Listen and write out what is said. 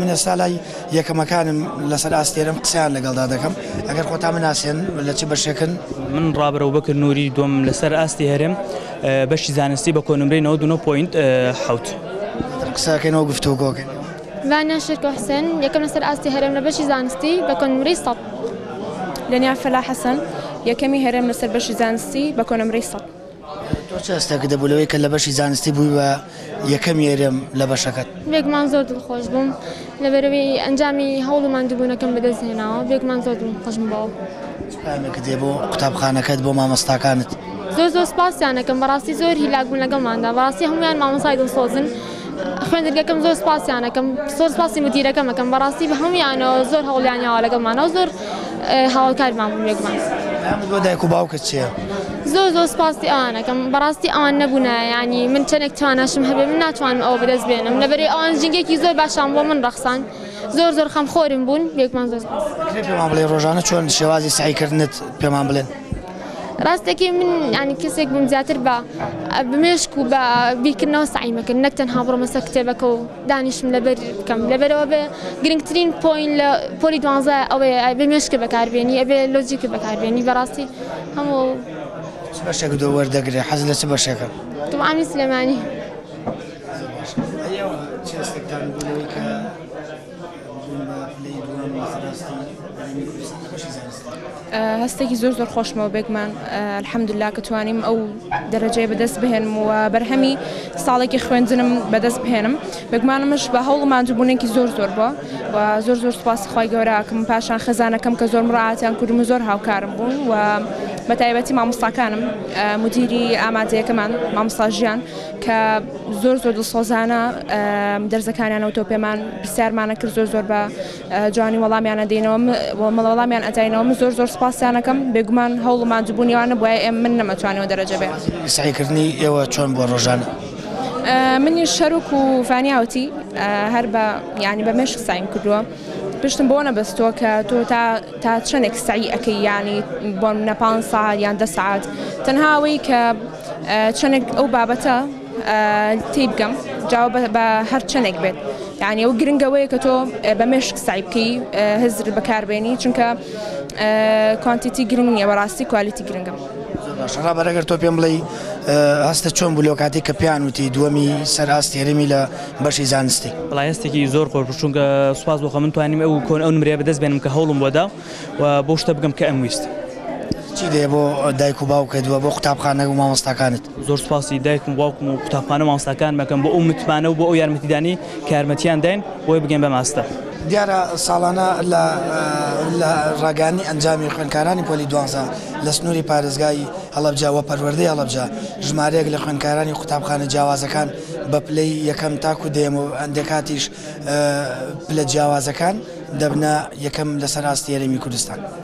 من ئێستا لای یەکەمەکانم لەسەر ئاستێرەم قسەیان لەگەڵدا دەکەم ئەگەر خۆتان بناسێن لە چ بەشێکن. من ڕابرە و بەکر نووری دوم لەسەر ئاستی هەرێم بەشی زانستی بە کۆنمرەی 99.7 قسەکەینەوە گفتوگۆکەین. وانیا شرکو حسین یەکەم لەسەر ئاستی هەرێم لە بەشی زانستی بە کۆنمرەی 100. لەنیا فەلا حەسەن یەکەمی هەرێم لەسەر بەشی زانستی بە کۆنمرەی 100. تۆ چ هەستێکت دەبوو لەوەی کە لە بەشی زانستی بووی بە یەکەمی هەرێم لە بەشەکەت؟ بێگومان زۆر دڵخۆش بووم لەبەرەوەی ئەنجامی هەوڵ و ماندووبوونەکەم بەدەستهێناوە. بێگومان زۆر دڵخۆش بووم بەوە. پامێکت دێ بۆ قوتابخانەکەت بۆ مامۆستاکانت؟ زۆر سپاسیانەکەم بەڕاستی زۆر هیلاک بوون لەگەڵماندا. بەڕاستی هەمویان مامۆستای دڵسۆزن. خوێندەرگەکەم زۆر سپاسیانەکەم زۆر سپاسی مدیرەکەمەکەم بەڕاستی بە هەمویانەوە زۆر هەوڵیانیاوە لەگەڵمانەوە زۆر هاوڵکارمان بوون بێگومان. بۆ دایک و باوکت چییە؟ زۆر سپاسی ئەوانەکەم بەڕاستی ئەوان نەبوونە ینی من چەندێک تواناشم هەبێ من ناتوانم ئەوە بەدەست بێنم لەبەرەوەی ئەوان ژینگێکی زۆر باشان بۆ من ڕەخسان زۆر خەمخۆرم بوون بێگومان زۆر سپاس. پێمان بڵێ ڕۆژانە چۆن شێوازی سعیکردنت پێمان بڵێن؟ ڕاستێکی من ینی کەسێک بووم زیاتر بە بمێشک و بە بیرکردنەوە سعیمەکرد نەک تەنها بڕۆمە سەر کتێبەکە و دانیشم لەبەر بکەم لەبەرەوە بێ گرنگترین پۆین لە پۆلی 12 ئەوەیە بمێشکە بەکاربێنی ئەبێ لۆجیکە بەکاربێنی بەڕاستی هەموو چ بەشێک دۆ وەردەگرێ حەز لە چ بەشێکە؟ توانی سلێمانی. هەستێکی زۆر خۆشمەوە بێگومان الحەمدوللا کە توانیم ئەو دەرەجەیە بەدەست بهێنم و بەرهەمی ساڵێکی خوێندنم بەدەست بهێنم. بێگومانمش بە هەوڵ و ماندووبوونێکی زۆر بووە و زۆر سوپاسی خی گەوراکەم پاشان خەزانەکەم کە زۆر مڕعاتیان کردم و زۆر هاوکارم بوون و بە تایبەتی مامۆستاکانم مدیری ئامادەیەکەمان مامۆستا ژیان کە زۆر دڵسۆزانە دەرزەکانیانەوە تۆ پێمان پرسیارمانە کرد زۆر بە جوانی وەڵامیانە دێنەوە وەڵامیان ئەداینەوە من زۆر سپاسیانەکەم بێگومان هەوڵ و ماندووبوونیوانە بۆیە ئێمە من نەمەتوانەوە دەرەجە بێ. سعیکردنی ئێوە چۆن بۆ ڕۆژانە؟ منی شەرک و فانیاوتی هەر بە ینی بە مێشک سایم کردووە پشتم بۆ نەبەستۆ کە تۆ تا چەندێک سعی ئەەکەی ینی بۆ منە 5 ساعت یان 10 ساعت تەنهاوەی کە چەندێک ئەو بابەتە تێی بگەم جاوە بە هەر چەندێک بێت یعنی ئەو گرنگەوەیە کە تۆ بە مێشک سعی بکەی هزر بەکاربێنی چونکە کوانتیتی گرنگ نییە بەڕاستی کوالیتی گرنگم. ڕابەرەگەر تۆ پێم بڵێ هەستە چۆن بوو لەو کاتێک کە پێیان وتی دووەمی سەر ئاستی هەرێمی لە بەشی زانستی؟ بەڵای هەستێکی زۆر خۆش چونکە سوپاس بۆ خۆ من توانیم ئەو نمرەیە بەدەست بێنم کە هەوڵم بۆدا و بۆ شتە بگەم کە ئەم ویست. چی دێ بۆ دایک و باوکت وە بۆ قوتابخانە و مامۆستاکانت؟ زۆر سوپاسی دایکم و باوکم و قوتابخانە و مامۆستاکان مەکەم بۆ ئەو متمانە و بۆ ئەو یارمەتیدانی کە یارمەتیان داین بۆی بگەین بە ماستە. دیارە ساڵانە لە ڕاگانی ئەنجامی خوێندکارانی پۆلی 12 لە سنووری پارێزگای هەڵەبجا و پەروەردەی هەڵەبجا ژمارەیەک لە خوێندکارانی قوتابخانە جیاوازەکان بە پلەی یەکەم تاکو دێم و ئەندێکاتیش پلە جیاوازەکان دەبنە یەکەم لەسەر ئاستی هەرێمی کوردستان.